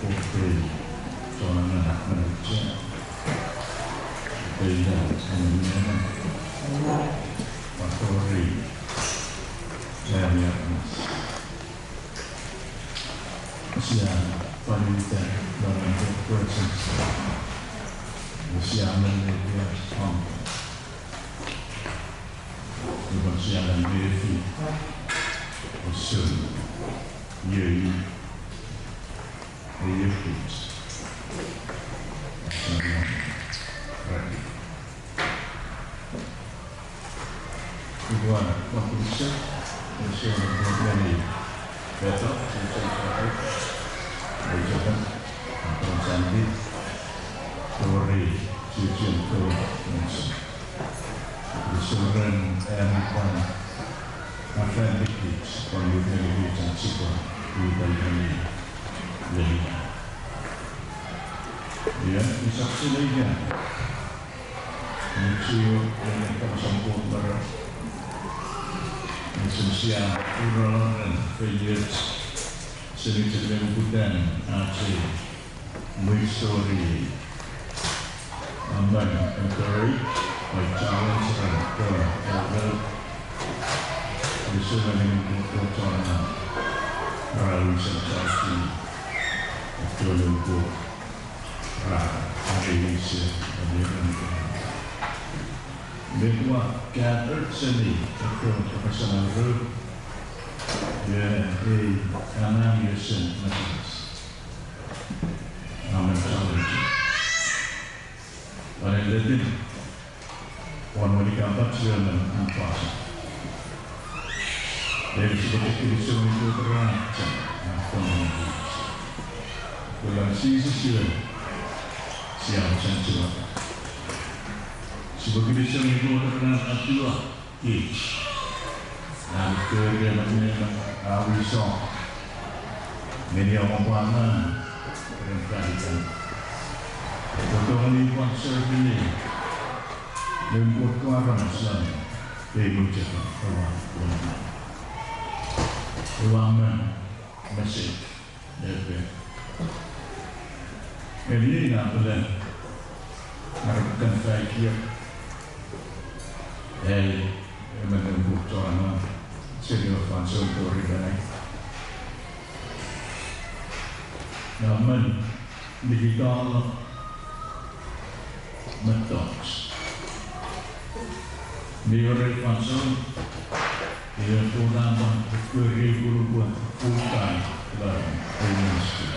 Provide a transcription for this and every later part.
Oke, soalnya anak manusia beda semuanya Pastori saya usia wanita dalam proses usia media sampai usia dan diri usul yui yukit Igual, quando você menjadi besok selesai besok akan cantik sore cucian ke musim disuruhan Amerika Atlantik pembunuh cantik di dalam ini ya disaksi lagi mencium yang tersambung ber Indonesia urang pejat seni-seni budan Aceh Missouri Amban Angkari Pacawan Serangka Andrel disuruh dengan kota Rawi Sensasi Kuala Indonesia Medua gathered seni atau profesional group ya di kanan yusen majelis aman challenge pada letin wan wali kampat Jerman ampas dari sebagai kisah itu terancam ekonomi dalam sisi siang sanjung sebagai desa itu terkenal Abdullah H. Dan kemudian Awisong media Obama dan kerajaan untuk melihat survei membuat keluaran Islam mengucapkan ruangan masjid ini nak boleh merupakan fakir menempuh celana senior fansel Korea namun digital methods Miore fansel dia tunang kurikulum full-time dalam universiti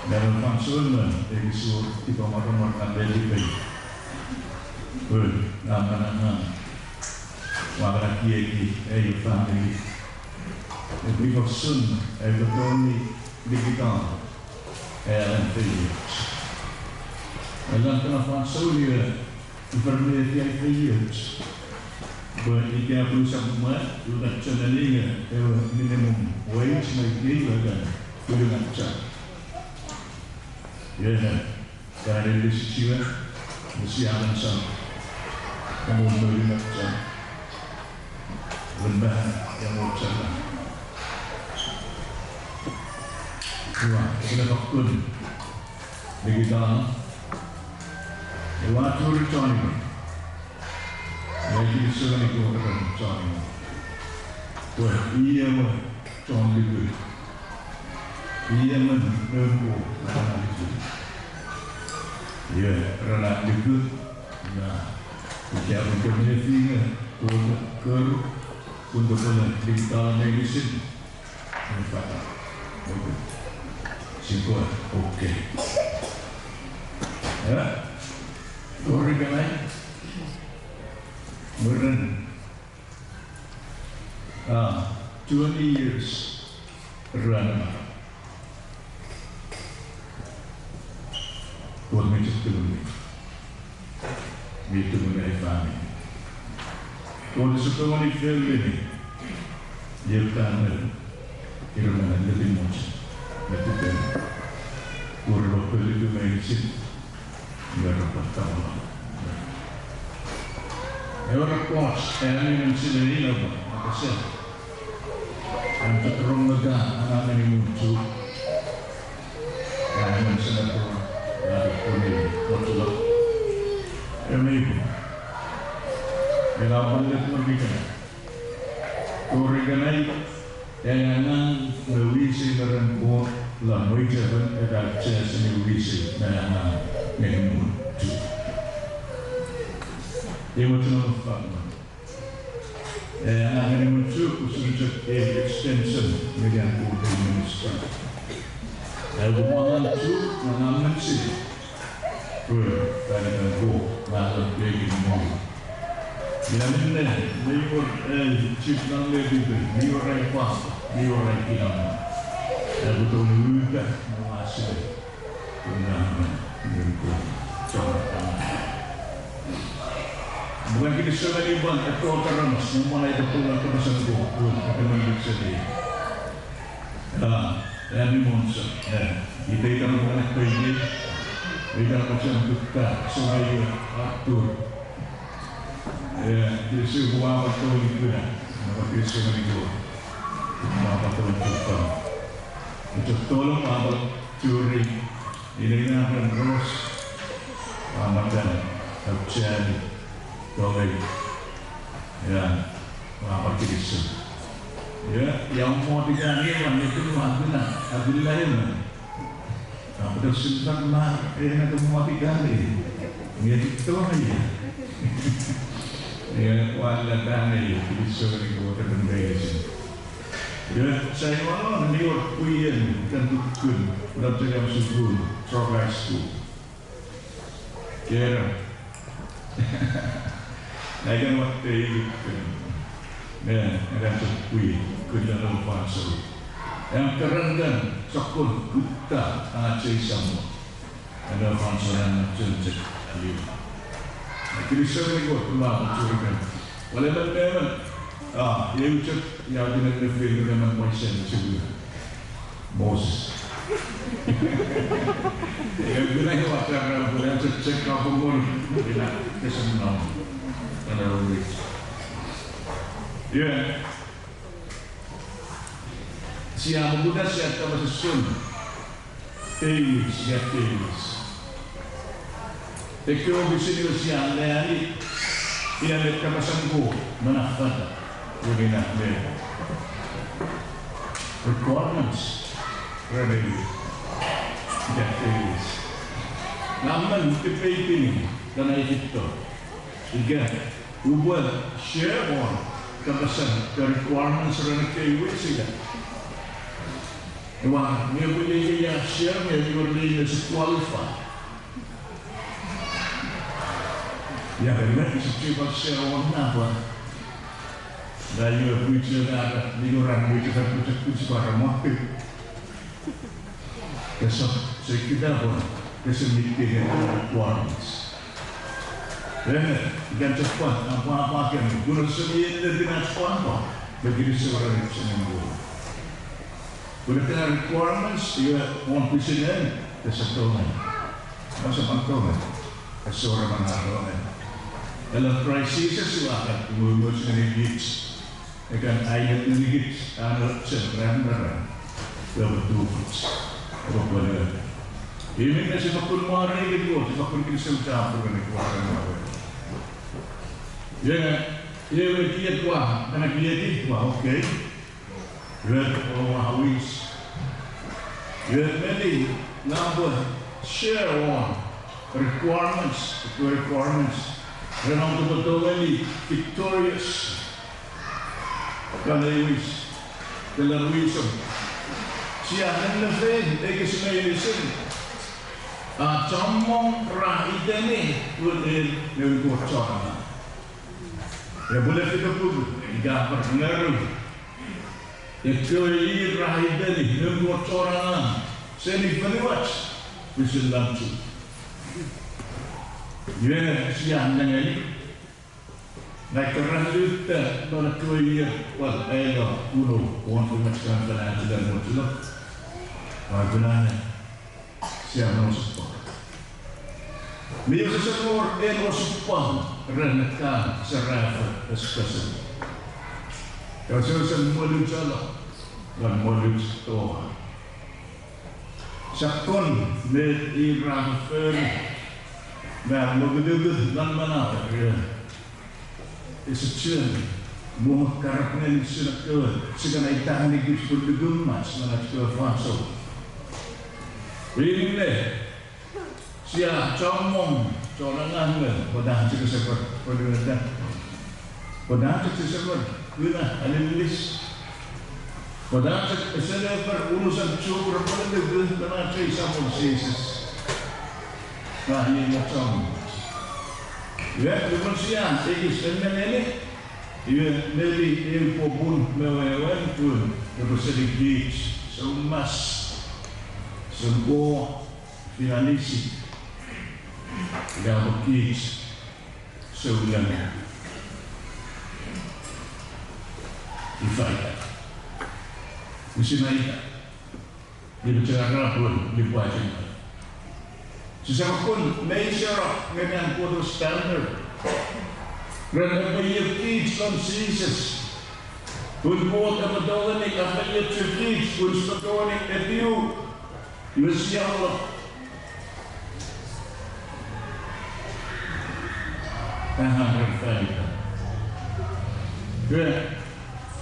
dalam fansel dari suruh di pemakai dari nama-nama warga kiai family lebih fokus ekonomi digital dan finance dalam kenapa sulit bermedia finance bertiga perusahaan semua sudah cenderung minimum wage naik dan dengan cat ya dari sisi usia sama kemudian macam lembah yang macam dua kita takut digital waktu returning lagi sudah itu returning buat iya mah contoh itu iya mah nempuh karena itu ya karena itu nah jika berkomunikasi untuk digital medicine, mendapat simpul, oke. Ya, orang lain, meren, 20 years run, buat macam tu. Itu mengenai family. Kalau suka wanita film ini, dia kan irman lebih macam itu kan. Kalau perlu itu medicine, nggak dapat tahu. Orang kos, ini mencari apa sih? Untuk orang lega, anak ini muncul Kaiman Senator Puni Motulok Amigo Melawan dan Mergana Koreganai Yangan Mewisi Merengko Lamoi Javan Era Chess Mewisi Nayangan Nengun Dia macam apa? Yang akan muncul khusus extension median Putih Minister. Lalu mana tu mana sih? Pada go malam lagi mau. Bila mana mereka cipta lagi tu, mereka orang pas, mereka orang kiam. Lalu tu mereka masih dengan mereka cara. Bukan kita sekali buat atau terus memulai betul terusan itu pun akan menjadi yang dimaksud. Kita itu mengenai ini, kita macam kita sebagai aktor. Kita semua betul itu dah. Kita semua itu, semua betul kita. Untuk tolong abang curi, ini akan terus amalan terjadi. Doa ya, apa kisah? Ya, yang mau dijadikan itu mana? Alhamdulillah ya. Apa tersimpan lah? Nak mau dijadikan? Ya itu aja. Ya, wala dana ya, kisah ni gua terdengar sih. Ya, saya malah melihat kuian dan tukun dalam jam subuh, sekolah school. Kira. Naikkan waktu itu, ada cekui kejalan pasal. Yang kerenggan cekul kita Aceh sama. Ada pasal yang cecek liu. Kristus ni kot pula mencurikan. Oleh bagaimana? Ia ucap yang jenis refil dengan pasal sebut Moses. Yang guna waktu yang cecek kau pun bila kesenang. Ya, siapa muda siapa bersusun, siapa. Ekor di sini siapa lagi, ia mereka pasangku menafkah, begini dia. Requirements, revenue, siapa. Namun TPP ini dan itu, jika ubah share on kepesan the requirements serana kewis sila. Wah, ni boleh yang share ni boleh qualify. Ya, kerana kita share on apa? Dari future ada ni orang future para mati. Kesok sekitar pun kesemikir requirements. Dan cepat apa-apa yang guna sendiri dengan cepat bagi seorang semua. Guna requirements dia want presiden kesetuan, masa pantauan seorang manusia. Dalam krisis sesuatu mungkin sedikit, akan ayat sedikit ada sebenarnya betul betul. Ini masih makul mari gitu, makul kita sudah berkeluarga. Ya, dia tua, anak dia di tua, okey. Dia orang awis. Dia mesti number share on requirements. Renang betul ini victorious. Kalau awis, dalam wisdom. Siapa yang lebih, mereka semua ini sini. Comong rahida ni, boleh bocor. Ya boleh kita pun gambar pengaruh. Itu ini rahida ni, bocoran. Seni penewat, bisa langsung. Ya siang dengan ini. Naik kerana kita pada kuih wal ayah kuno, orang pemacaan dan dan muncul. Bagaimana siang masuk? Bila sesuatu yang masuk renekan serata eskusen. Kalau sesuatu mulut jalan dan mulut Tuhan. Sakon met Iran Fern, maar mogen dan mana is het zin. Mogen karakter senator, sekarang itahan di sepuluh mas mana sekolah masuk. Ini siapa comong, corangan pada hasil sesuatu pada pada hasil sesuatu, guna analis. Pada saya berurusan syukur pada lebih karena saya sama Yesus. Nah ini macam, ya manusia ini sebenarnya ini dari ilmu pun mewawan pun bersedikit semas sebuah finalisi yang berkis sebulan difaida. Mesti naik, dia bercakap pun dibuat juga. Sesama pun measure dengan kudu standar. Kerana banyak kids dan Jesus, pun buat apa doa ni, apa dia kids pun sedoa ni etiu, Yesus Allah. Tahan berfaida.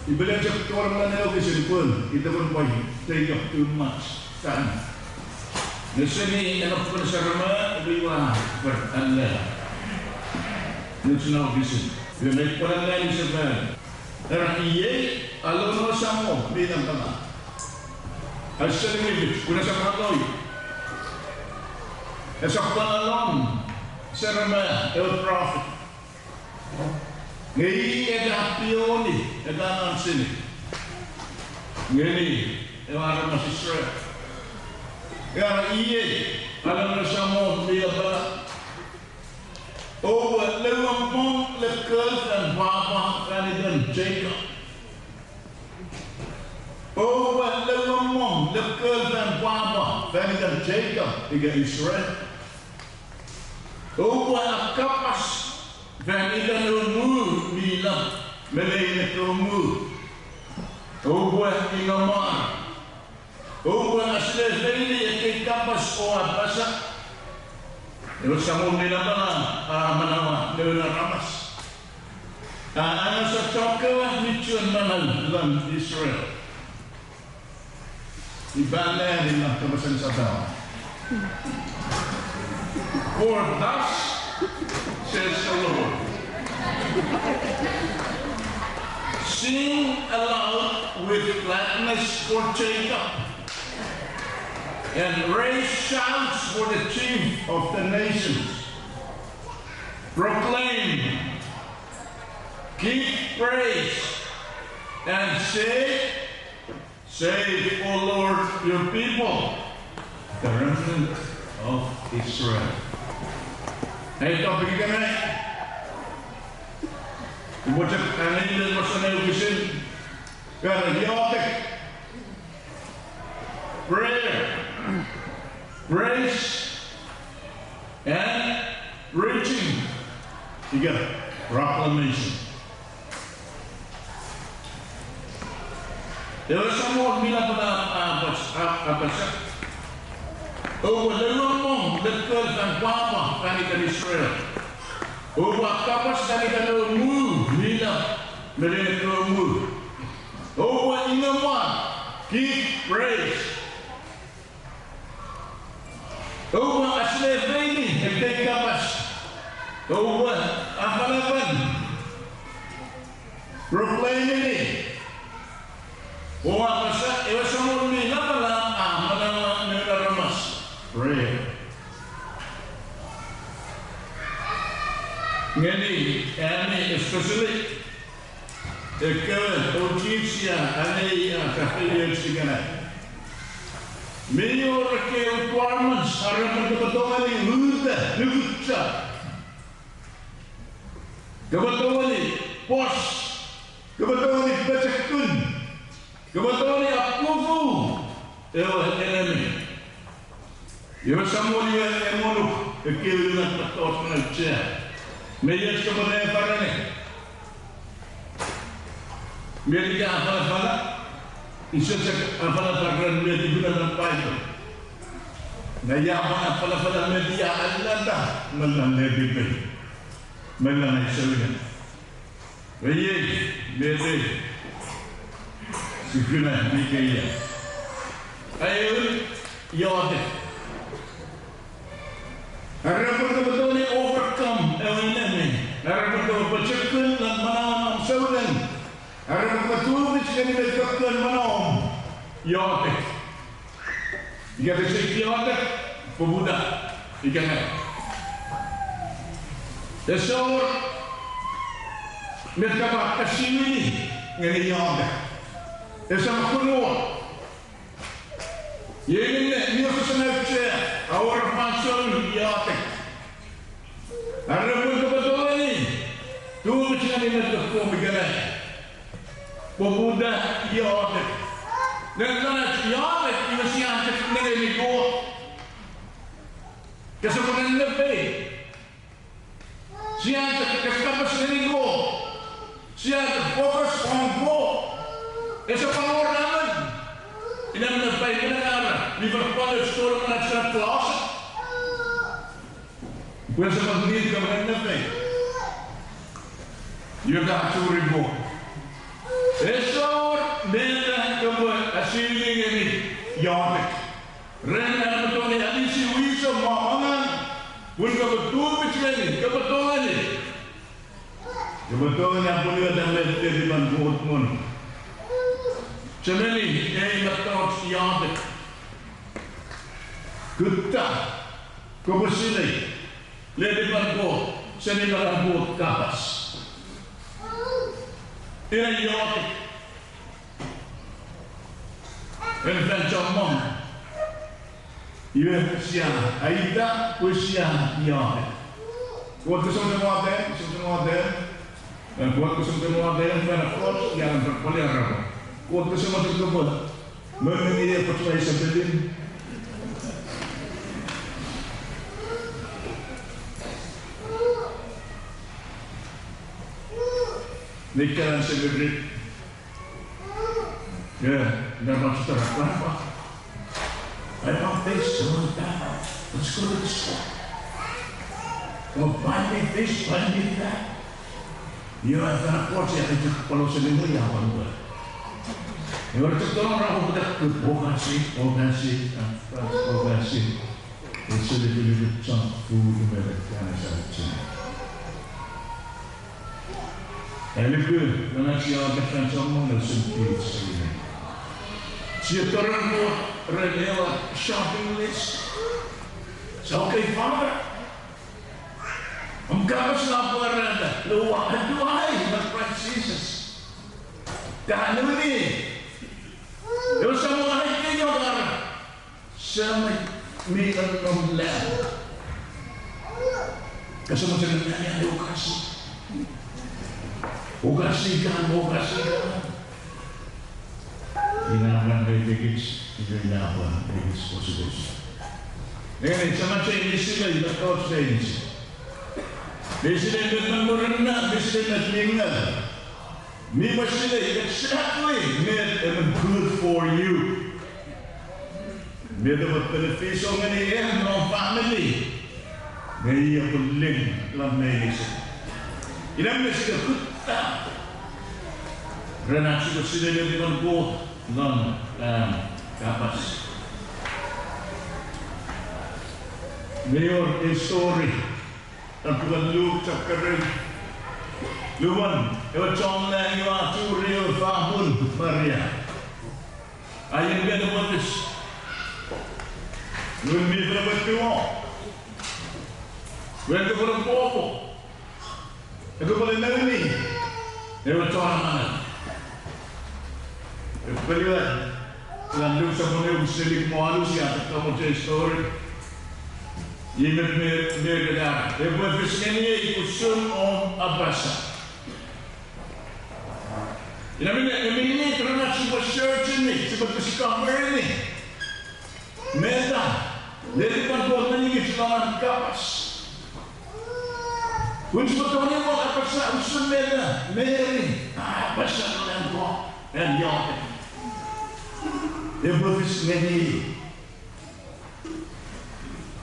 Ibadah cakap orang mana yang kisah pun kita pun baik, tidak too much kan. Neseni anak pun serama riwah beranda. Nasional kisah, dia naik orang lain sebenarnya. Karena ia alun sama bidang tanah. Asal ini guna sama lagi. Esok alun serama el prophet. Ngeri ada pioni, ada sini. Ngeri, ada masih Israel. Karena ia ada sama dia pada. Oh, lewat mom lekal dan bapa dan Jacob. Oh, lewat mom lekal dan bapa dan Jacob tiga Israel. Oh, kapas. Van ikan umur bilang melainkan umur. Ubah ingamar. Ubah asal ini yang kapas oat pasal. Terus kamu bilang mana menawa dengan ramas. Anak secokelah micuan mana dalam Israel. Di mana di dalam kebesaran Satan. For thus says the Lord, sing aloud with gladness for Jacob, and raise shouts for the chief of the nations. Proclaim, give praise, and say, save, O Lord, your people, the remnant of Israel. Hey, topik kita ni. Bocah kali ini masalah ujian. Kerana dia prayer, praise, and reaching. Tiga, proclamation. Dia semua bila pada apa sah. Oh, lewat dekat dan bapa kami Israel. Oh, kapas kami kalau bila mereka Oh, ingaman, give praise. Oh, asal ini kita kapas. Oh, apa proclaim ini. Oh, apa sah? Ia semua bila pada prayer. Ngeni, especially the Chuukese kafir sigana. Many of the requirements are kebetulan luda. Kebetulan pos, kebetulan pecekun, kebetulan approval. Enemy. Ia semua dia emono kekil dengan petos menaja. Meja sebenarnya apa ni? Mereka apa? Isu apa background dia digunakan apa itu? Nayaman pala media alada melan lebih melan isolasi. Wei bete sifina nikaya. Ayo yod. Harap betul-betul ni overcome enemy. Harap betul bercakap dan menang saulan. Harap betul macam ni bercakap menang yod. Jika bercakap yod, pemuda ikan. Tesor mereka kasih ini dengan yod. Tesor kuno. Ini ni sesuatu awak masuk yatek. Ada pun kebetulan ini. Tu macam ni nak kau bergerak. Pemuda yatek. Dan kalau yatek ini siapa yang ni kau? Kesemuanya lebih. Siapa kesemuanya ni kau? Siapa fokus on kau? Kesemuanya orang. Ini lebih benar. Liverpool store met zijn klas. Hoe is het nog niet gebeurd met mij? Je gaat zo ribo. Is zo mensen gebeurd als jullie niet jaarlijk. Rennen met ons niet alleen zien wie ze maken. Hoe je bedoelt met jullie? Je bedoelt niet. Je bedoelt niet dat je dan met die van goed moet. Cemeli, jij met ons jaarlijk. Gutta, como se lê, levantou, se levantou capas. Ele joga, ele vem chamando, e ele se ainda poesia joga. Quando são de moda, quando são de moda, vem a força e a polícia. Quando são de moda, mas me diria para tu saber. Nikahan celebrate. Dah masuk terang. I want this, I want that. Let's go to the store. Well, buy me this, buy me that. You have an opportunity to follow some new one. You are to turn around with that good organization. It's a little bit junk food, but it's kind of Eller hur? Men att jag befann som många som finns i mig. Så jag tar en rejäl shopping list. Så okej, Father. Om kapas na po rin, luwag ng Christ Jesus. Dahil ni, yung sa mga higit nyo gara, sa may anong lang. Kasi mo sila nangyari yung kasi. Ugasikan. Hinapan kay Bigits, hinapan kay Bigits posibles. Ngayon, sa mga hindi sila, itakot sa inyo. Di sila nagmamuran na, di sila naglingal. Di ba sila, exactly, made and good for you. Made ang beneficio nga niya, ng family. Ngayon ang ling lang na inisip. Inam na sila, Renasi ko sila dengan buat non kapas. Mayor in story ang tuwaluk sa karin. Luwan, ewa chong na yung aturi o fahun Maria. Ayun ka naman this. Luwan mi na ba't mo? Luwan ka parang popo. Ito pala na rin eh. Ewa chong naman. Pagkaliwan, landung sa mga usilig mo halus yan, at mo sa story. Imet may gada. E poi fiskeniye ikusum on abasa. Inamine karena sebuah church ini, sebuah kesikapar ini. Meda, dari pantuan ini kita kapas. Kunci betulnya mau apa sah usul meda, Mary, apa sah yang kau dan yang. Dia berfiskeniye.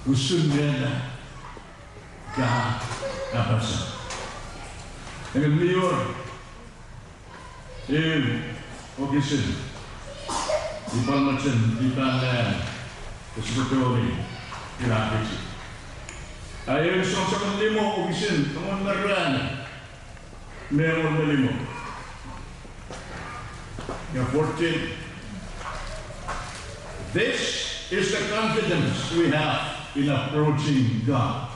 gusto niya ka nabasa. Ang mayor, Chuukese, di Palmachan, di Pandan, Kesebetulan, Grafiti. Ayon sa kanlimo, Chuukese, kaman naran, meron na limo. Yung 14. This is the confidence we have in approaching God.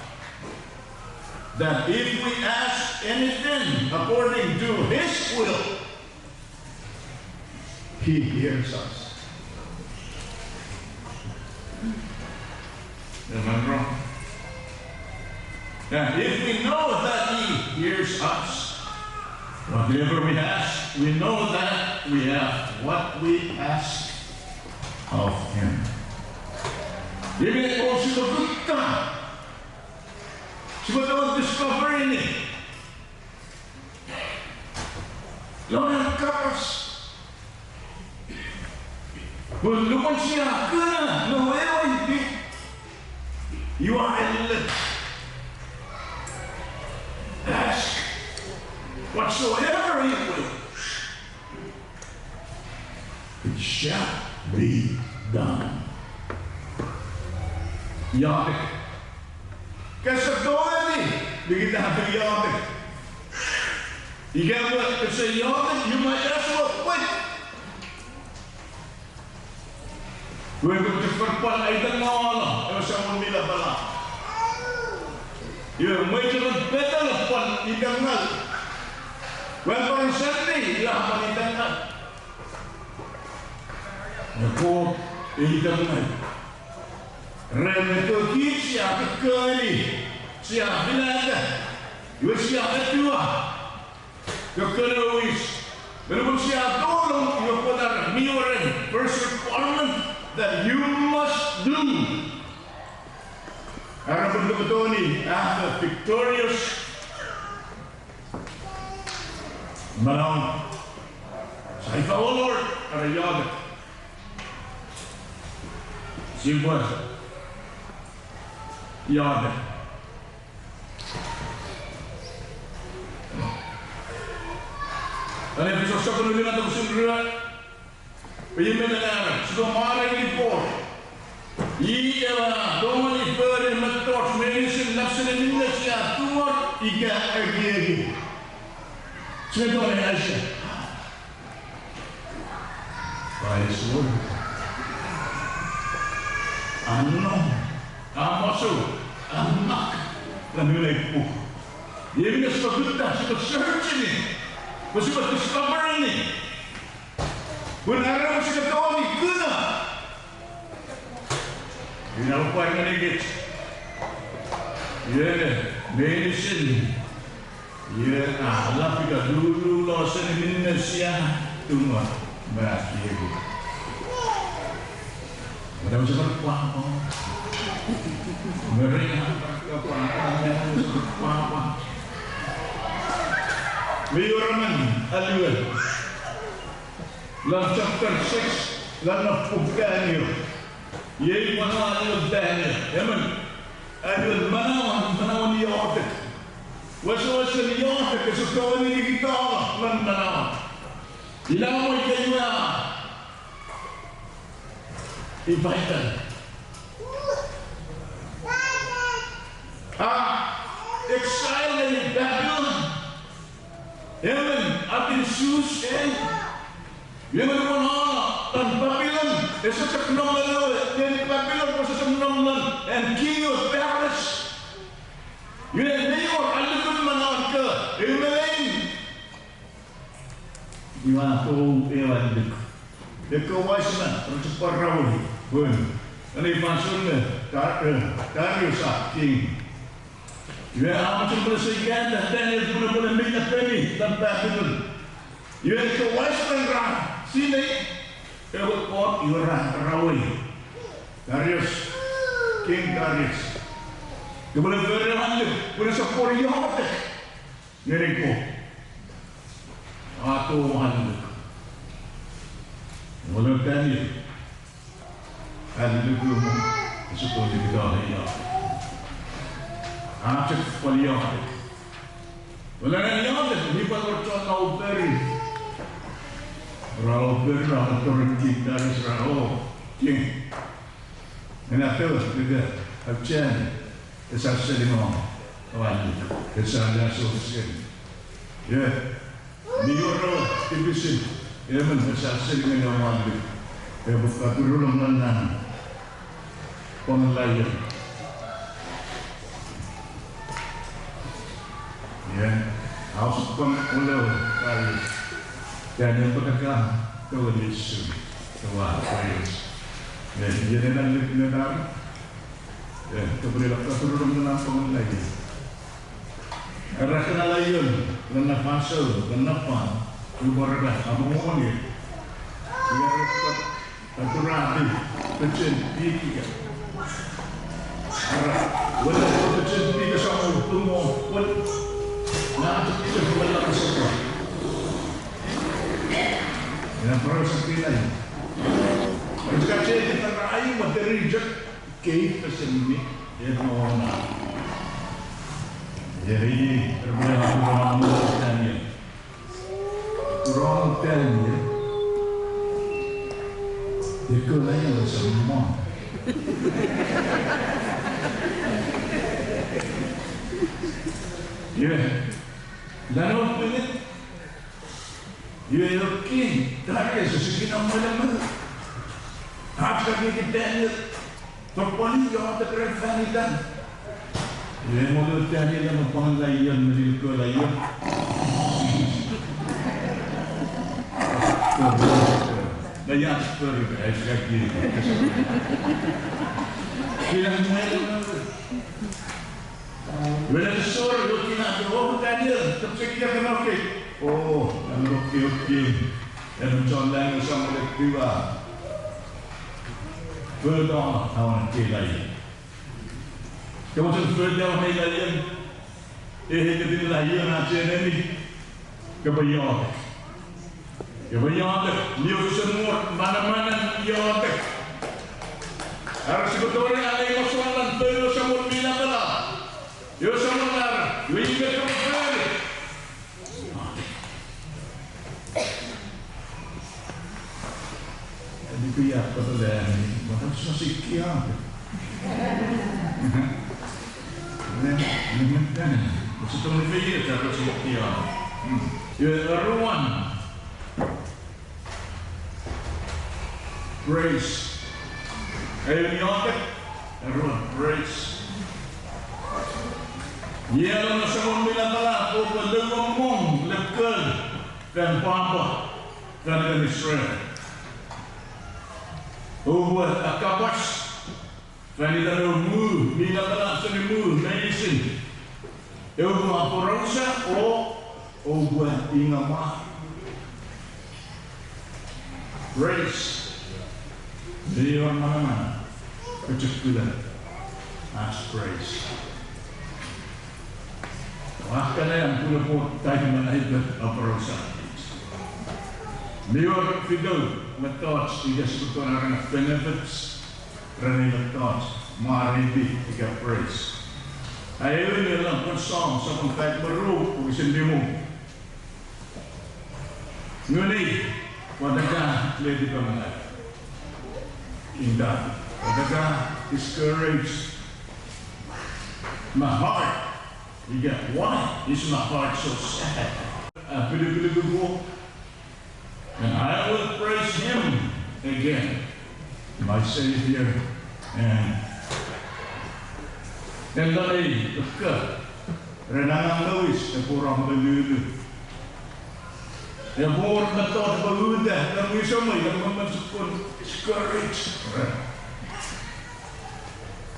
That if we ask anything according to His will, He hears us. Am I wrong? And if we know that He hears us, whatever we ask, we know that we have what we ask of Him. Even if we look at sebetulnya discover ini lawan kapas belum siap kena no you are endless. Ask whatsoever you will, it shall be done. Yahweh Kasatoan ni, bigyan na hampir Yahweh. Ikaw ba, kasi Yahweh, you might ask what, wait. Kung magkakapal ay tangaw, ewan sa mga mila pala. Yung may tunod betal of pan, itangal. Well, parang Sunday, ilahapan itangal. Naku, itangal. Remeko siya kakali, siya binada, yung siya katua, kakalawis. Pero kung siya tulong, yung pala miyorin, first requirement that you must do. Harap ang ni, after victorious, manang, sa ikaw, Lord, para yaga. Simple. Yahweh. Dan episode sa penulisan atau kesimpulan, penyembelaan sudah marah ini por. Ia doa ni per mentor medicine nafsu ni Indonesia tuar iga lagi. Sudah ni Asia. Baik semua. Masuk anak dan nilai buku. Dia punya sebutan, sebut search ini, sebut discover ini. Benar mesti tahu ni kena. Ini apa yang ini gitu? Ya, medicine. Ya, Allah kita dulu losan Indonesia tunggu berarti itu. Ada macam apa? Mereka apa? Meyurman alwal. Dalam chapter 6 dalam pukaniyo. Yai mana alwal dahnya. Yaman alwal manawan niyawatik. Wasa niyawatik kesukaan ini kita manawan. Ilawan kaya ibaitan. Exile in Babylon. Yemen, atin Chuukese. Yemen mana dan Babylon. Esa teknologi dari Babylon proses teknologi and king of Paris. Yemen mayor alukun mana ke? Yemen. Di mana tu ewan dek? Dek Weisman untuk perawat. Bun. Ini maksudnya Darius king. Ya, macam bersihkan dah Daniel pun minta penny dan Babylon. Ya, ke Western Rang sini, ewak kot Iran Rawi, Darius, King Darius. Kemudian berlalu, boleh sepuluh Yahweh, Jericho, atau Handu. Kemudian Daniel, Handu belum Sesuatu kita ya. Anak paliak. Wala na niya, hindi pa kortson na uperi. Rao uperi na otoriti dari Israel. King. Nato, juga. Abchan. Esa selimo. Awal. Esa ada sosial. Ya. Mioro tibisin. Ya men esa selimo awal. Ya buka turun mana. Pengelayan. Ya, harus pengulau kali dan yang pedagang tulis tua tulis dan jenengan negara ya kemudian turun dengan pengelayan arah kenalayan kena pasal kena pan ibarat apa ngomong dia biar aturan kecil tiga arah wala kecil tiga sama tumbuh nah, itu kembali ke sekolah. Yang perlu sekali lagi. Jika saya diterai materi jak ke pesemi, dia mau nak. Jadi terbelah orang tanya, orang tanya, dia kelihatan semua. Ya. Lalu pilih, ya oke, tapi sesuatu yang mana, apa kita ni, terpilih yang ada kerajaan. Yang mulut tadi yang pengelayan menjadi kelayan. Daya seperti lagi. Kita mulai. Bila besar, kita nak berapa tanya, tapi kita kena okey. Oh, kena okey. Dan contohnya sama lektiwa. Berdoa awak kelai. Kemudian berdoa kelai. Kita lahir nanti ni kebayang. Kebayang. Dia semua mana-mana dia. Harus sebetulnya ada yang soalan terus semua bila bela. Yo sebentar, we get confirmed. Jadi pihak kepada ini, macam masih kiam. Ini kan, setelah ini kita terus kiam. Yo everyone, praise. Ayo nyontek, everyone praise. Ia adalah semua bila telah berlengong lekal dan papa dan Israel. Buat akabas dan itu mu bila telah senimu medicine. Itu apa rasa buat ingama. Grace dia mana kecekulan as grace. Bahkan yang punya pun tadi mana itu perusahaan. Lihat video metode tidak sebetulnya orang benefits, orang metode maribi tiga praise. Ayo ini dalam persong sampai baru bukan demo. Ini wadakah lady pemenang, indah, wadakah discouraged, my heart. You get why is my heart so sad? And I will praise Him again, my Savior and lagi dekat renangan Louis yang kurang berlulu. Yang kurang betul berudah dan semua yang memasukkan discourage.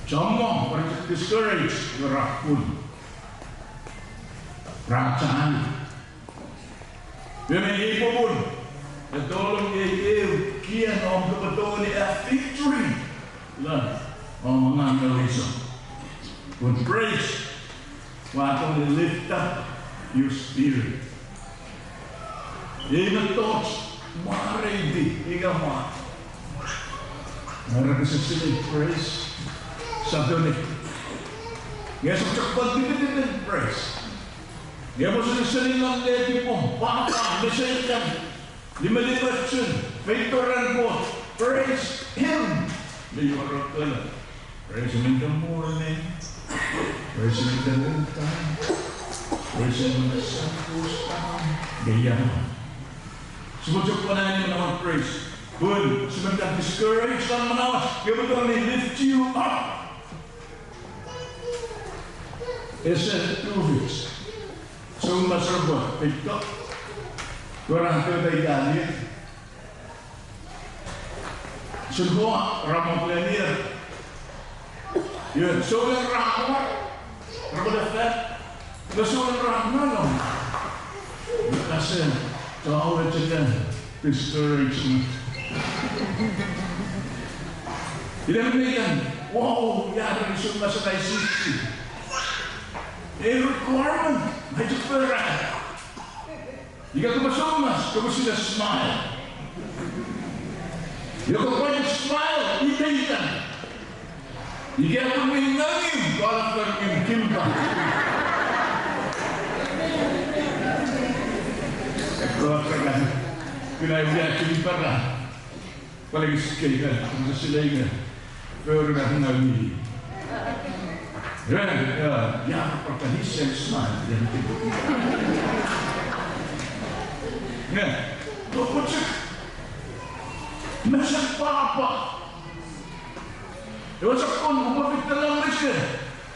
Semua orang discourage berapun. Perasaan. Dia ibu pun, tolong dia kian om kebetulan dia victory lah, om mengambil itu. Pun praise, waktu lift up your spirit. Even thoughts, mari di, ingat mah. Mereka sesuai praise, Sabi ni, nga sa pagpagbibitin praise. Nga mo sinasaling ang levi mo, baka, mesaykan, limalibatsun, faitoran mo, praise Him. May yorok ka lang. Praise Him in the morning, praise Him in the noontime, praise Him in the sun goes down. Ganyan. Sumunod pa na naman praise. Good. Sumunod discouraged ang manawas. Kaya mo ito lift you up. It said 2 weeks. So masarap TikTok. Kurang tayo galit. Semua ramah planir. Yun. So yung ramah. Ramah dapat. So yung ramah lang. Kasi tawag siya discouragement. Hindi naman yan. Wow, yan ang isang nasa tayo 60. A requirement. May pera. Jika kumasumas, kamu sudah smile. Jika kamu smile, ibaikan. Jika kamu menangis, kalau berkimpah. Kalau terang, kena lihat kimpah. Paling sekali kan, sesuatu baru nak menangis. Ya, perkahisan smile yang tiba. Nah, kau cek, macam apa? Macam kon, buat kita langsir.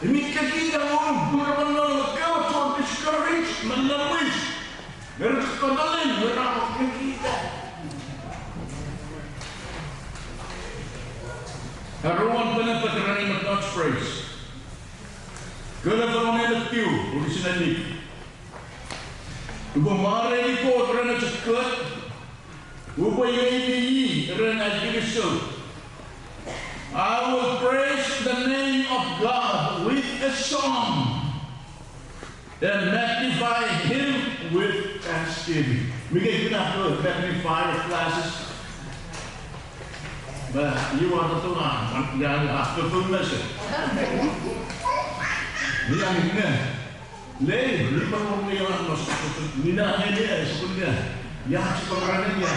Ini kita orang bukan kau tu discourage, menangis. Mereka kadaling berapa kita. Everyone pernah terkena God's praise. Kena terkena tiu, originally. Bumare ni ko terkena cekat. Upaya ini terkena Kristus. I will praise the name of God with a song and magnify Him with thanksgiving. We can magnify the classes. But you are the one yang after full measure. Yang ini, leh, lima orang yang masuk mina ini sebenarnya, yang sebenarnya dia,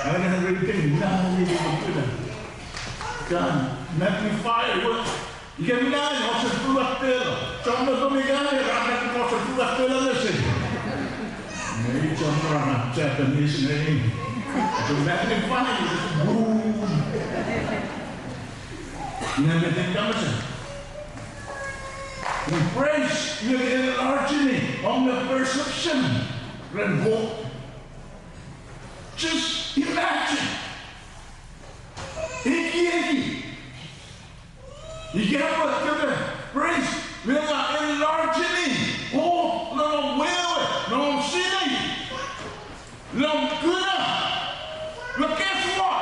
yang renting mina ini betul. Kan, magnify what? Jika mina masuk full aktel, contoh pemikiran rakyat masuk full aktel lagi. Ini contoh anak Japanese ini. To magnify it, boom. Everything comes in. We praise, you are enlarging on the perception. Just imagine. You get what you're praise. We are enlarging. Oh, no will, no sin, no good. But guess what?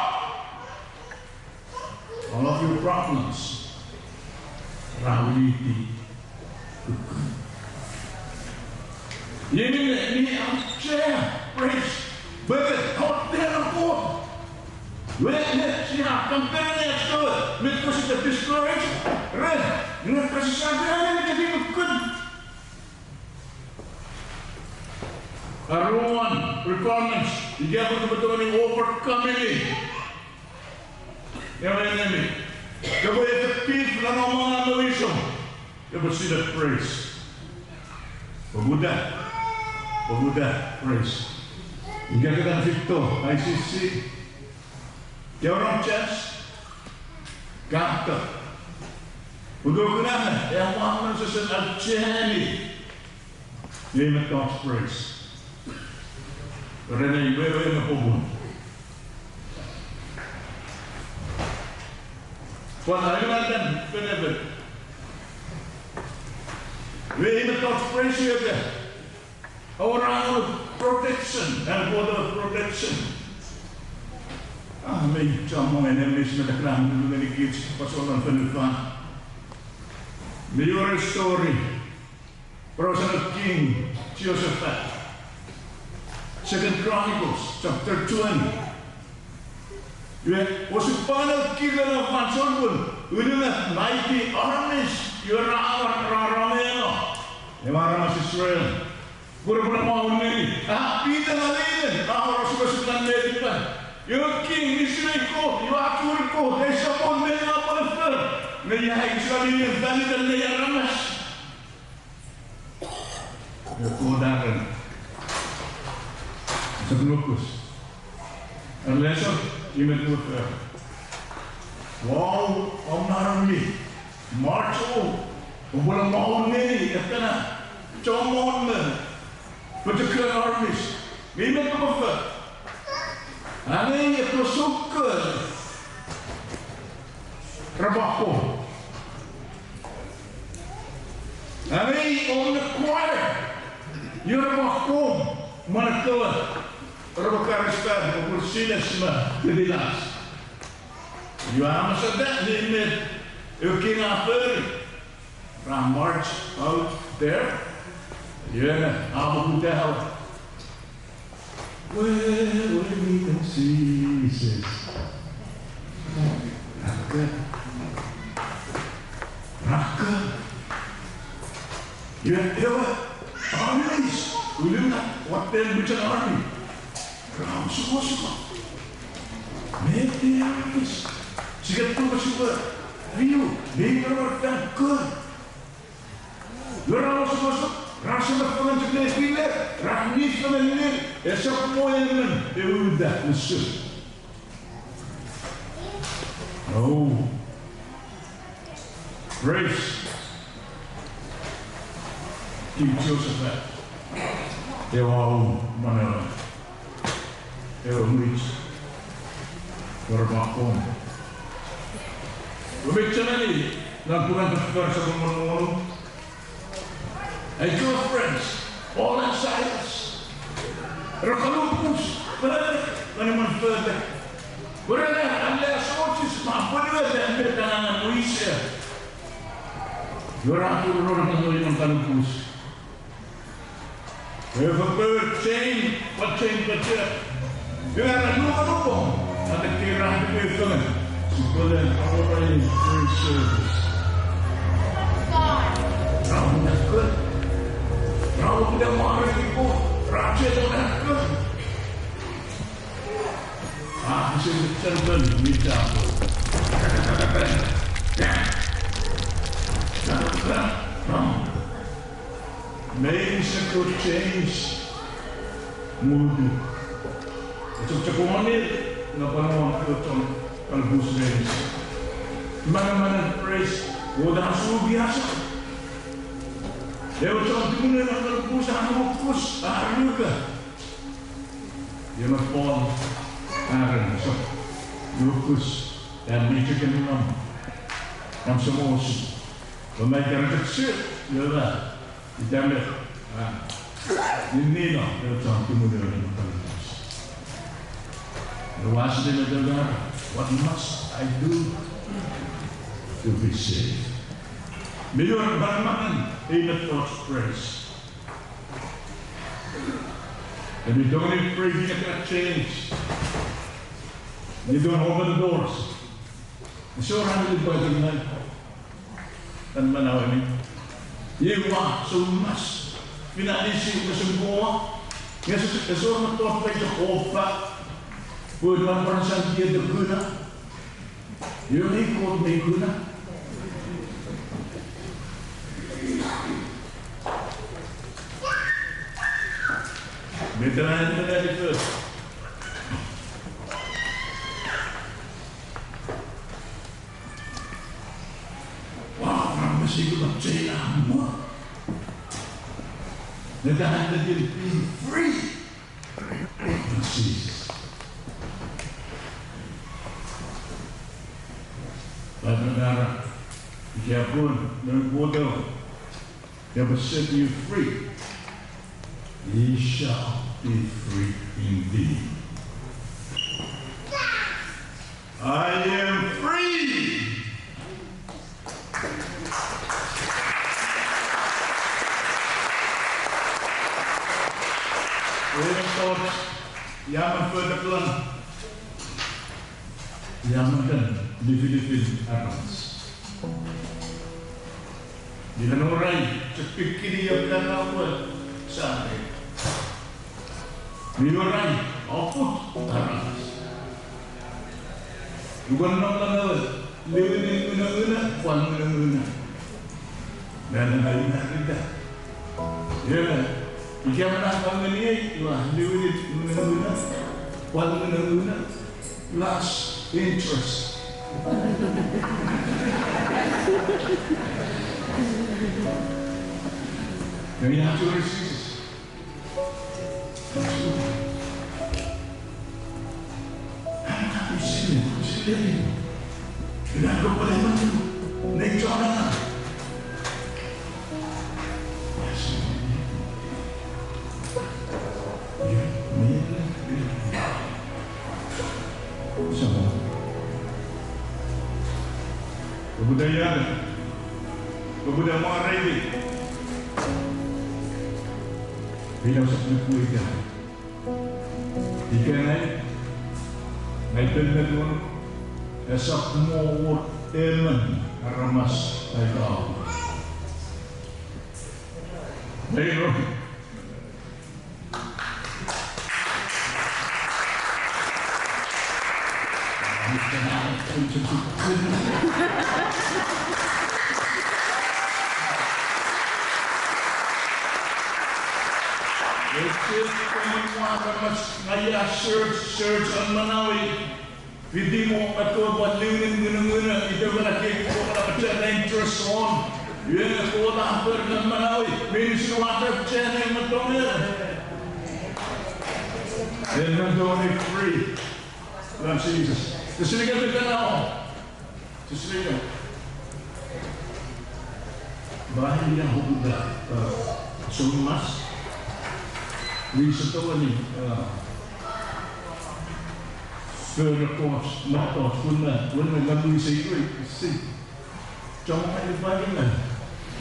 All of your problems are really good. Ini share, praise, but how dare afford? When siapa compare good, because it's a discouraged, right? Dengan kasih sayang jadi good. Everyone requirements, dia betul-betul ini overcome ini. Yang ini, kalau efektif dalam omongan manusia, dia bersih praise. Pemuda, praise. Jika kita Victor, ICC, dia orang church, kantor. Untuk kenapa? Yang mana sesuatu jeli, dia God's praise. Karena ibu yang ngomong. Wahai mantan, kenapa? We God's praise you again. Orang protection and border protection. May jamong enemies na naklang dulu dari kids pasokan penutupan. May your story. Personal King Jehoshaphat. 2 Chronicles chapter 20. Was a panel killer of Manson. Udah mighty armies. You're Rameno. Ramas Israel. Guru mau ni. Pita nalin. Orang suka Amerika. You're king Israel. You atur ko. Desa pun mereka pun. Mereka Israel ni tadi dan mereka Ramas. Kemudahan. Sebelumkus. Unless you met with wow, army, march on, walang mahon ni, ito na, chomon na, particular armies, may met ko ba? Ano yung ito sukal? Trabaho. Ano yung on the choir? Yung trabaho, manakawa. Provocare por cinema de Vilas. You are so that limit. You cannot from march out there. Yeah, I'm down. Well, we can see this. Raka. You armies. We look at what then which an army. Ram suka. Maybe armies. Sigat tu suka. View. Maybe orang good. Ram suka. Rasa berpengen jenis bila. Ramis dengan ini. Esok moyen. Udah musuh. Oh. Grace. King Joseph. They were all mana. Eromis, bermakam. Berbicara ni, nak bukan berbicara sama-sama. And your friends, all inside us. Rakalupus, mana further. Berada anda socis, mampu dan bertangan Malaysia. Yoratur orang yang kalupus. We have a bird chain, what chain better? You have a lupa at the Kira Python to put an already free service. Now that's good. Now we don't want to people. Roger, that's good. This is the temple we down. Maybe some could change. Move. Cukup ni, nak panau tu kalbus ni. Mana praise, udah suruh biasa. Dia macam tu ni nak kalbus, anu kus, juga. Dia nak pon, so lukus dan macam ni nam semua sih. Pemain kecil, dia lah, dia ambil. Ini lah, dia macam tu ni. What must I do to be saved? Million Barman in the God's praise. And we don't even pray to get that change. You don't open the doors. So around the body night. And when I mean, you want so much. Finalising the semua. Yes, it's all not like the whole fact. Bukan perasaan dia terguna. Dia ikut guna. Betul itu. Wah, orang masih kita percaya semua. Negara dia be free. Jesus. Saudara, siapapun yang bodoh yang will set you free, ye shall be free indeed. I am free. Yamamoto, Yamamoto, Yamamoto, di Filipina, Arabs. Dinanuray, sa pikiriyaw ka na ako sa akin. Ninuray, opot, taras. Lugan na lang liwinin una-una, kuwan una-una. Nananayin natin ka. Yan, ikaw na ang panganiyay, liwinin una-una, kuwan una-una. Last interest. Ngayon natin yung Jesus. Silipin. Ginagawa pa rin naman yun. Nature na. Yes. Yan. Mayan lang. Sama. Kebudayan. Kebudayan mga ready. Bilang sa pagkulit ka. Ika na naipin na doon. Esak mo teman aramas tayo. Mayroon. Ngaya search ang Manawi. Hindi mo ito buat liwin guna-guna. Ito ba nakikita ko na pachan na interest on. Yun ang kuha na hampir ng Manawi. May sinuwater pachan na yung matongin. Then nandun free. Lord Jesus. Sasiligan ka na ako. Sasiligan. Bahay niya hukuda. Sumas. Lisa to ni. Further course, not course, wouldn't let me say, see. Trong hay được bao nhiêu lần?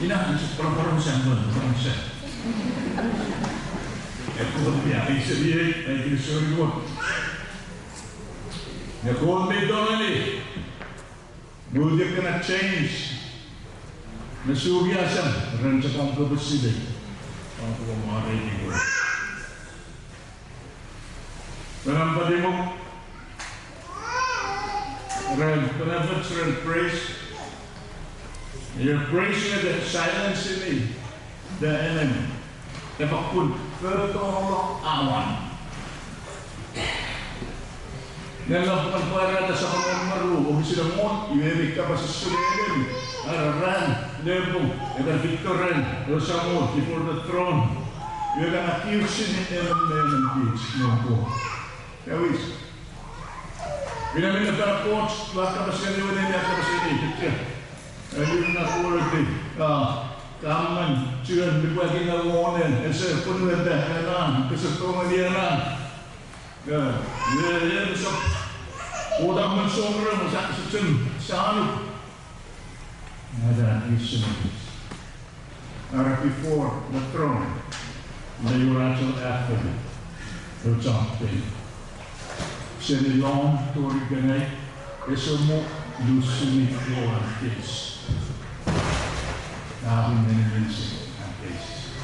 Thế nào thì trong sang vườn trong sẽ. Em không biết anh sẽ đi đây, anh cứ sửa luôn. Nhà con biết đâu này, người dia kena change. Nasuh biasa, rancang ke besi deh. Orang tua mari ni gua. Dalam padimu. Benevolence and praise. You're praising the silence in me, the enemy. Tepakun bertolong awan. Nalakukan para sa pangmaru, o sila mo, iwerik ka pa sa sulirin. Araran, lebong, egan victoren, rosamot, before the throne. You're gonna accuse in the enemy, no. Kawis. Bila negara coach, laka pasien ni wala niya kapasien ni. Ayun na worthy. Kaman, cuman dibagi na wonen. Ese pun ada enan, kesetungan dia enan. Ya, besok. Udang mensongre masak secen, sanu. Ada isu. Ara before the throne, the Urachal after the something. Seni long tori ganay, esomo lusuni ko ang case. Namin nanilinsin ang case.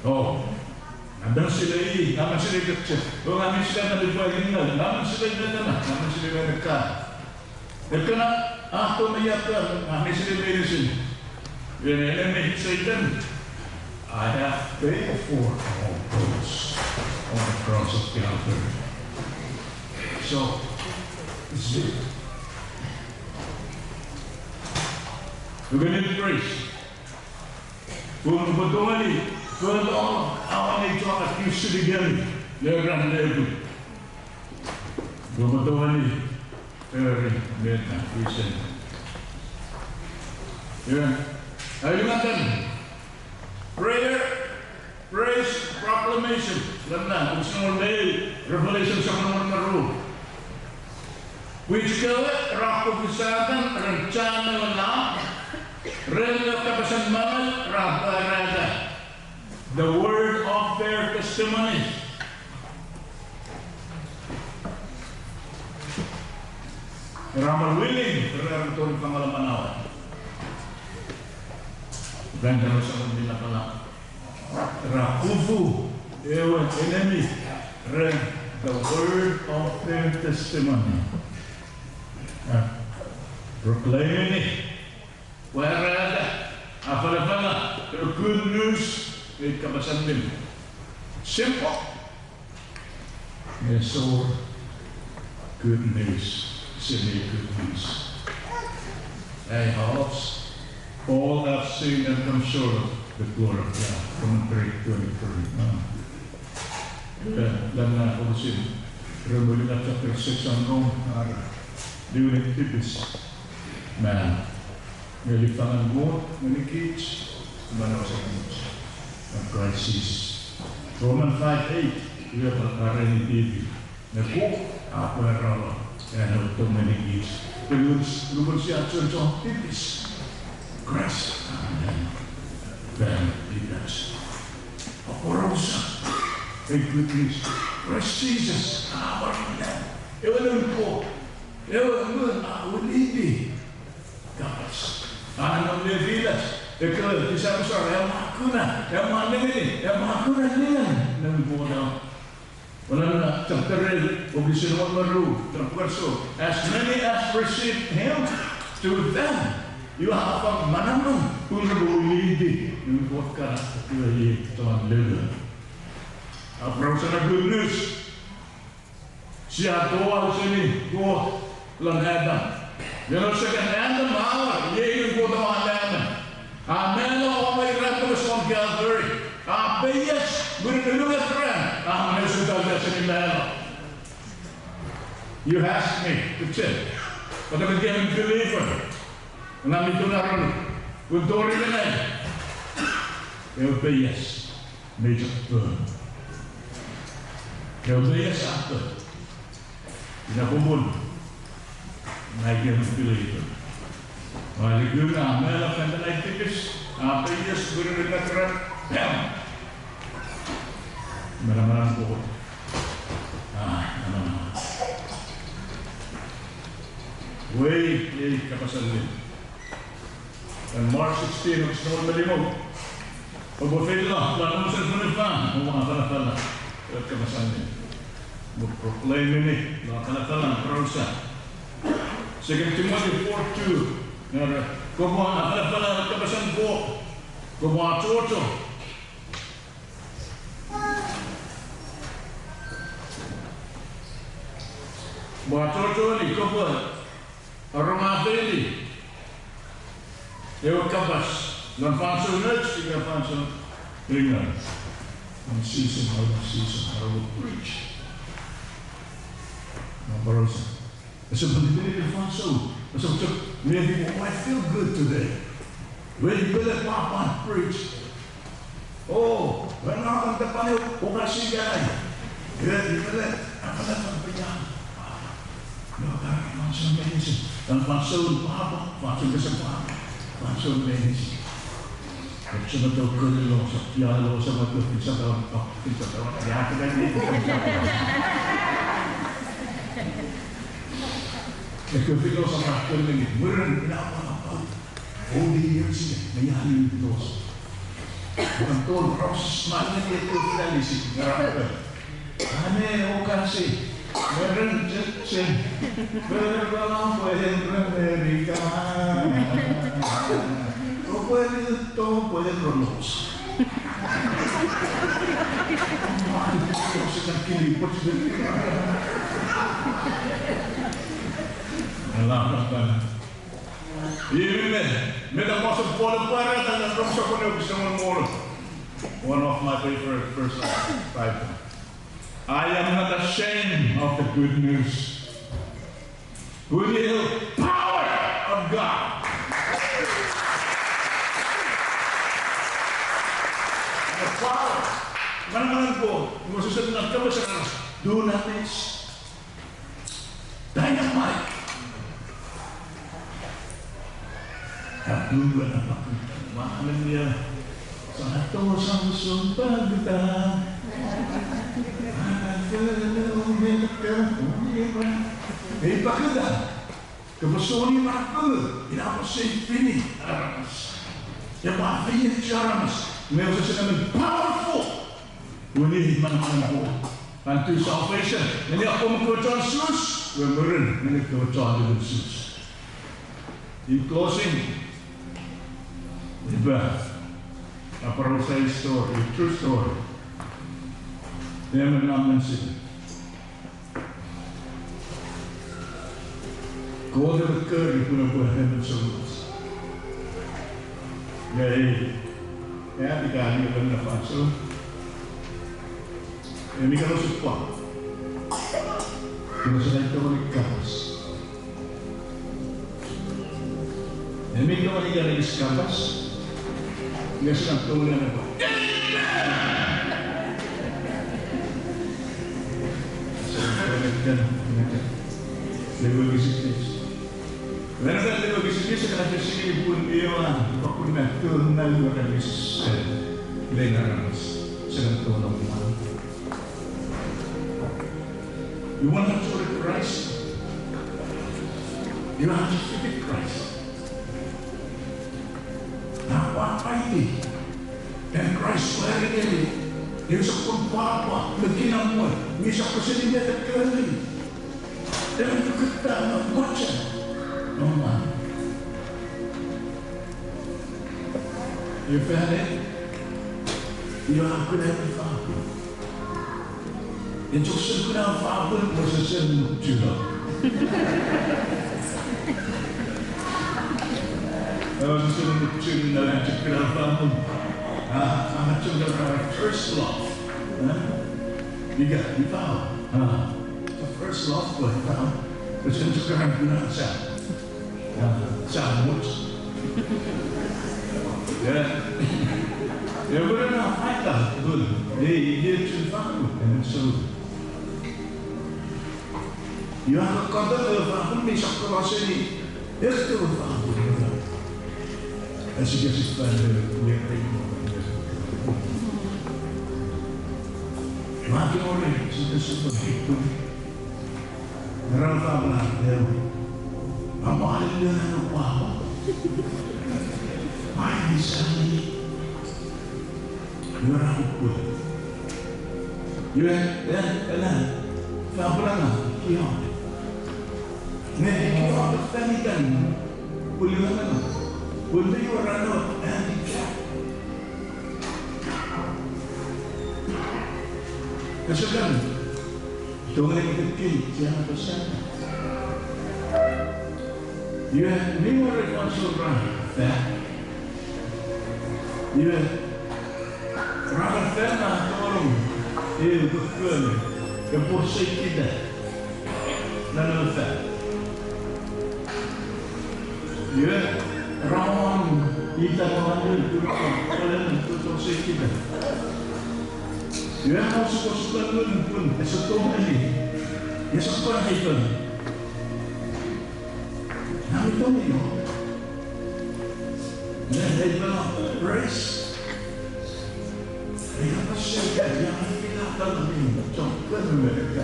Oh, naman sila naman sila Chuukese. O namin sila nalipagin na, naman sila naman sila nagka. Nagka na, ako mayaka, namin sila nalilinsin. When enemy Satan, I have paid for all those on the cross of Calvary. So, it's it. We're going to praise. Kung betul ni, kalau awak ni cakap accuse again, jangan lagi. Kung betul ni, beta, Kristen. Ya, ayo makan. Prayer, praise, proclamation. Lana, unsur day, revelation sa nomor. Which kaya rakupisakan rencana lang rela kapasan manal rabarada the word of their testimony. Ramal willing ramal pangalaman awal. Vendano sa kanila pala. Rakufu, ewan enemy, read the word of their testimony. Proclaiming it. Whereas, apalapala, the good news, may kabasan din. Simple. Yes, so good news. Silly good news. Hey, hearts. All have seen and come short of the glory of God. From 3:23. Dan ako sin. Remulila chapter 6 ang Rome. Doing typisch. Men. May lifangan mo, may kids. Manaw sa kids. Of Christ Jesus. Roman 5:8. Iya perkara ini. Naku, apa yang rawa? Yang untuk meningis. Terus siap contoh tipis. Christ, amen. Dan tidak. Apa rusak? Good news. Christ Jesus. Apa ini? Ewan ko. Ewan aku ini. Kapas. Anak Levitas. Dekat bisa besar. Yang makuna. Yang mana ini? Yang makuna ini. Nang wala na chapter 11 baru terperso. As many as received him, to them you have a manamang pulbulidi yung vodka yung tuan lele. Apro sa good news. Siya doa sini go lan Adam. Yung second Adam hour, yung go doa Adam. Amen o may ratos on Calvary. Yes, we're friend. You asked me to check, but I'm getting believer. And I'm into that with Dory and I. They'll be yes, major burn. They'll be yes after. In a woman, and I get believer. While you do now, male of and I think this, after yes, we're in the friend. Malam-malam ko. Way, kapasan din. And Mark 16, ang sinawal na limog. Pag-bufit lang, plano mo sa sunifan, mga kalapala. At kapasan din. Mag-proclaim ini, mga kalapala, prosa. 2 Timothy 4:2. Kung mga kalapala, kapasan ko. Kung mga chocho. Buat cocok ni kau aroma beli. Dia kapas, langsung nuts, dia langsung ringan. Season harus preach. Nampak seperti ini langsung. Macam maybe I feel good today. When you better papa preach. Oh, benar kan depannya bukan sih guys. Dia benar apa namanya? Langsung medis dan langsung apa? Langsung kesempatan, langsung medis. Coba tahu kalau ya lo sama tu bisa tahu ya kita ni. Kalau sama tu ni, mungkin apa? Oh dia sih, menyalin terus. Betul proses mana dia tu dari sini. Ane okasi. Meron Jackson, berbalang pueden Amerika. Todo puede rolos. One of my favorite verses, Bible. I am not ashamed of the good news. With the power of God. The power. Mana-mana po, masusunod na kami sa kanas. Do not miss. Dynamite. Kapluan ang pagkakamahan niya. Sa ato sa musumpag kita. Eh, bakit kebesuan ini apa? Ini apa sih ini? Ya bahaya cara mas. Mereka sangat powerful. Ini mana-mana. Unto salvation. Ini aku mengkocok sus. Remember, ini kocok dengan sus. In closing, apa saya story, true story. Dia menamakan sih. Kau dah berker di pulau-pulau heaven souls. Jadi, ya dikali benar pasal. Ini kalau support, kita sudah itu berkas. Ini kalau kita lagi sekarang, dia sedang tulen apa? Lepas bisnis. Lalu kan lepas bisnis sekarang sini pun dia aku nak kenal orang bisnis. Lengan sedang tolong orang. You want to follow Christ? You have to fit Christ. Apa ini? Dan Christ lari ini. Dia seorang bapa, begini pun. Bisa kesini dia terkali. Dan kita macam normal. You felt it? You are good at the Father. Itu sebenarnya Father posisi juga. Sebenarnya juga cakap Father. Macam orang first love. Tiga, tahu. The first love buat tahu. Macam sekarang guna saya. Sambut. Ya benar ada betul. Dia cerita dan so. Ya kadang faham ni sekolah sini. Itu faham. Asyik pada dia makin orang sudah seperti itu. Merasa dia. Apa ada apa? Apa ini? Orang pun. Kan? Fahamlah kian. Mereka orang bertanikan. Boleh mana? Boleh orang handicap. Kesukaan. Tuhan yang kecil jangan besar. Ya, ni orang masuk rasa. Ya, rasa nak tolong. Betul. Keposisi kita. Lalu tak. Ya, rawan kita mengambil tujuan keposisi kita. Ya, masuk pun sesuatu ini. Ya, sesuatu itu. Nabi tahu ni. Dia bilang grace. Dia pasal yang kita tahu ni, contoh mereka.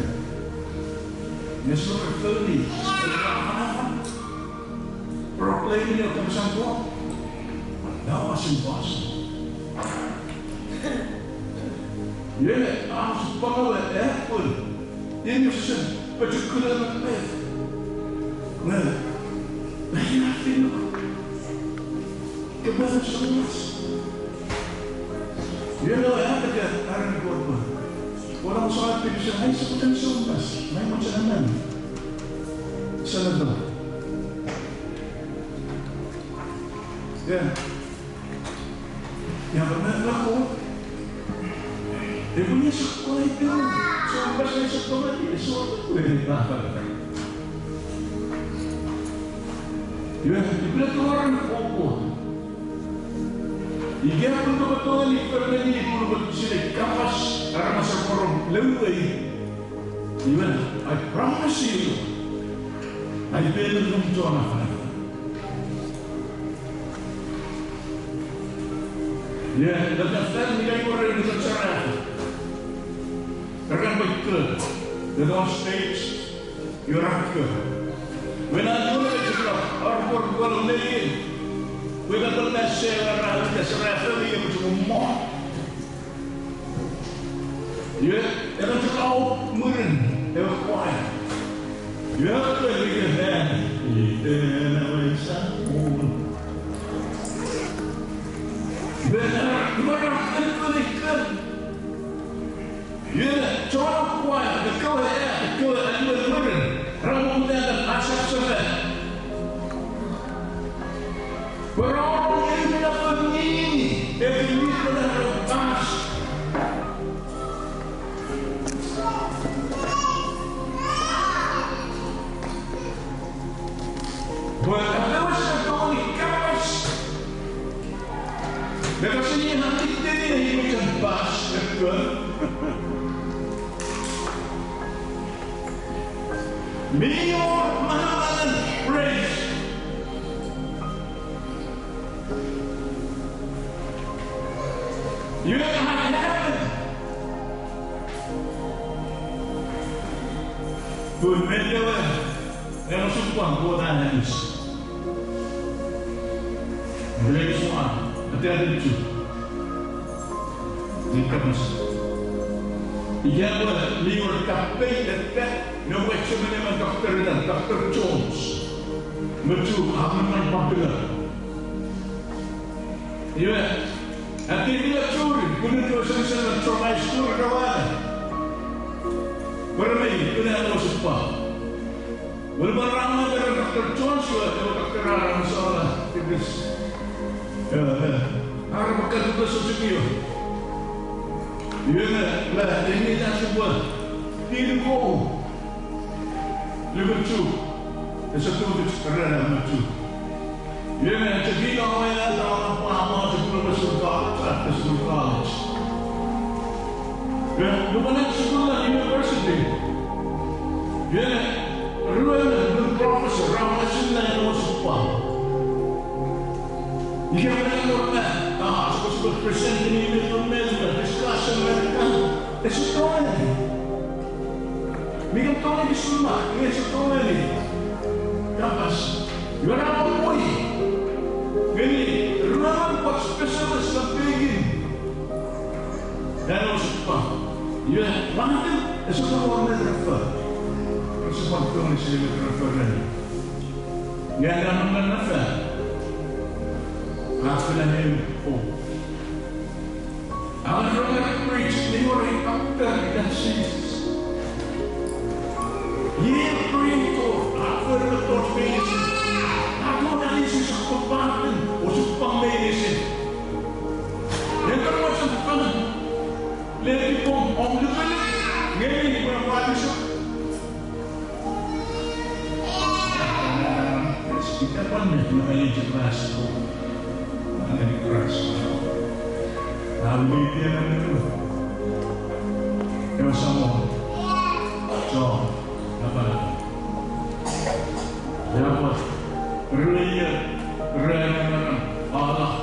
Dia semua tertuli. Proclaim dia akan sanggup. Dah masih puasa. Ya, harus pengawas pun. Ini mesti berjukulan lebih. Nah. Saya feel kebetulan semua. Dia ada orang korban. Orang soal pilih saya sebutan semua. Saya macam mana? Salah. Ya. Yang benar aku. Dia punya sekolah itu. Sampai saya sekolah itu suatu boleh apa? Ya, bila orang kokoh, dia pun betul ni pernah ni pun betul kapas karena masa korang lewai. Even I promise you, I will not do anything. Ya, dalam nilai orang yang berbicara, akan betul. Dalam stage, you are good. When I do it, orang kalau lain, Kuinka tuolla seuraava, mitä se rääfäli ja kun on maa. Ja on se lau muren, ja on kuaja. Ja kuitenkin hän, itse voi sanoa. Benar-benar kuningan. Ya, coba kuat, kau ada benar. Rambutnya ada asap sebab. Berorang yang tidak begini, ini sudah lepas. Buat apa kau ikas? Mereka sini nanti dia ini cepat, betul. Minor Mahaman race. You have happened. Pun mendewa, yang sumpah buatan Hans. Mereka semua. Hati-hati lucu. Jika masuk. Ia liur kapei dekat. Nombor cuma dengan Dr. dan Dr. Jones. Lucu, aman popular. Ia. Hati dia curi. Kuno tu sering coba school kawan. Bermain, kuno ada sumpah. Walaupun ramai dari Dr. Jones, Dr. Aram soalan. Terus. Arab akan juga sesuatu. Ia lah ini dah sebuah tirko. Lucu, sesuatu itu kerana lucu. Ia jadi orang yang tahu apa sebelum masuk college. Lupa nak sekolah university. Ia ruang profesor ramai sudah yang masuk. Jika mereka sebut present ini dengan discussion mereka, itu tahu ni. Mereka tahu ni semua, mereka tahu ni. Kapas, jual apa pun. Ini ruang buat spesialis sampai dan apa? Ya, mana itu orang refer. Sebab orang sini refer ni. Yang orang refer. After him, our brother preached, they were after that Jesus. Ye praying for, after the Lord medicine. Ako na isi sa kapatin, o sa pang-medicine. Yan ka naman sa kapatin. Lagi pong, ang lupalit. Ngayon, hindi ko na pati siya. Kita pun mengalami jelas ko. Mengalami keras. Lalu dia itu, yang sama, so apa? Dapat real Allah,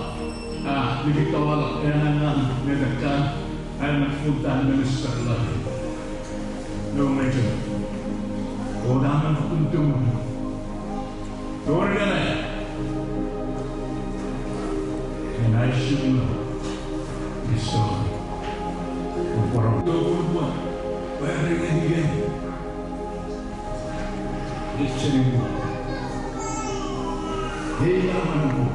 lebih tawal yang menekan, menfutan minister lagi. Nomor orang untung, orang and I should know. So, orang tua pun wearing again. This cerita, dia Yamamoto.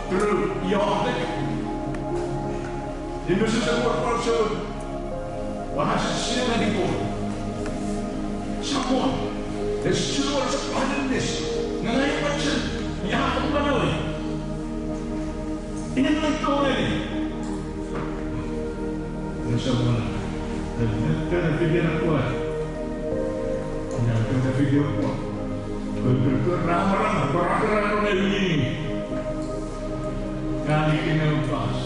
Terus Yamamoto, dia mesti sebuah person. Bahasa siapa ni pun? Siapa? Semua sepadan this. Ngalai macam yang apa mana? Ini betul ini. Insyaallah. Kita fikir kuat. Kita fikir kuat. Ramai-ramai peraturan ini. Kali ini lepas.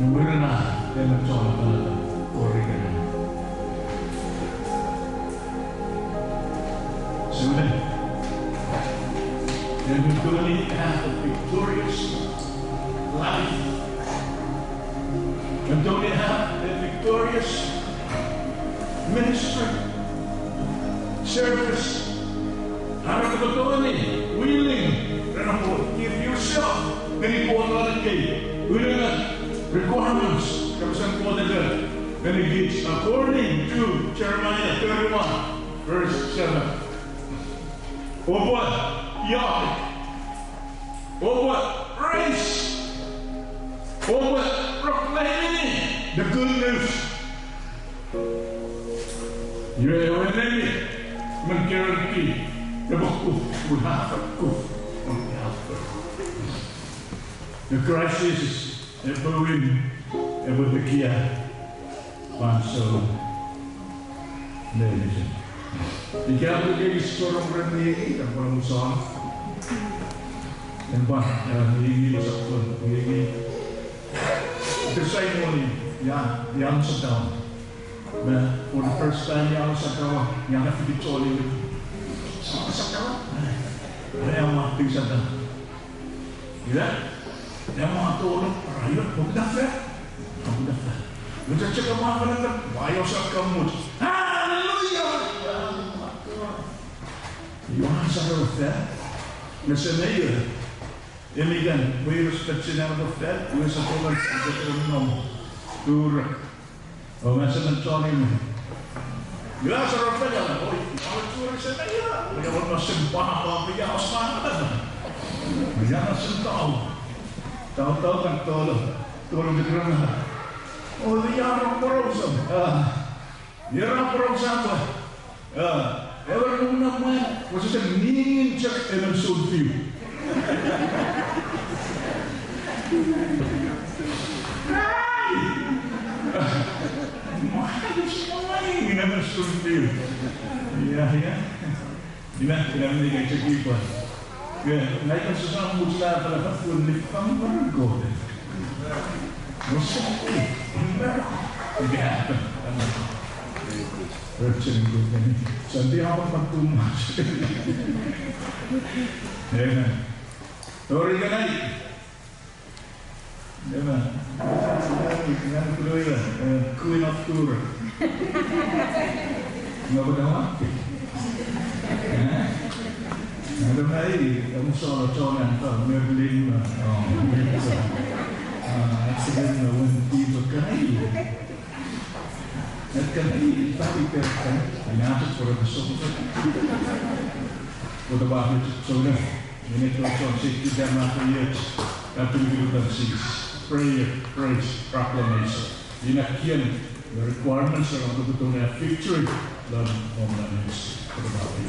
Benar dan coba orang. Sudah. And we're going to have a victorious life. We're going to have a victorious ministry, service, Harap kebetulan nih, willing. Karena give yourself. Then you want another key. Willing requirements. Kamusta po na dyan? Then it gives according to Jeremiah 31, verse 7. Or what? Yahweh. Or what? Grace. Or what? Proclaiming the good news. You're an enemy. Man guarantee. The crisis is moving and with the Kia. So, ladies and ikaw ay istorong renegi ang pangusang. Yan ba? Hihingi mo sa kwan. Hihingi. Kasay mo yan sa taon. For the first time, yan sa taon. Yan na pipitsoli. Sa taon? Ano yung mga ting sa taon? Yan? Yan mga tulong. Ayun, magdafa. Magdafa. Nagsatsya ka mga kanagdag. Ayaw sa kamot. Hallelujah! Johan sa röftet. Men sen är ju emigen, vad är det som är röftet? Och jag sa på mig att det är någon stor. Och men sen tar ni mig. Jag sa röftet, jag var oj, jag tror att det är ju. Och jag var bara simpana på att jag har smakat. Men jag har sen tau kan tolong di rumah. Oh dia orang perosan. Dia orang perosan tuh. Ever know man was just a meaning check and I'm so few. I'm so few. Yeah. Gimana? Kita mesti cek apa? Ya, naik ke sesuatu muslah pada pun di kamu bergo. Musuh ini apa? Bercenggu ini. Santi apa patumas? Ya, tori kan naik. Ya, yang kedua ya, Queen of Tour. Nggak berdamai. Ada lagi, kamu soal-soalan tak membeli accident wanti berkali. Berkali tapi perkan, hanya for the soul. For the body soul. Ini tuan sih kita mahu lihat, tapi kita sih prayer, praise, proclamation. Ini kian the requirements are untuk betul-betul victory dalam komunitas for the body.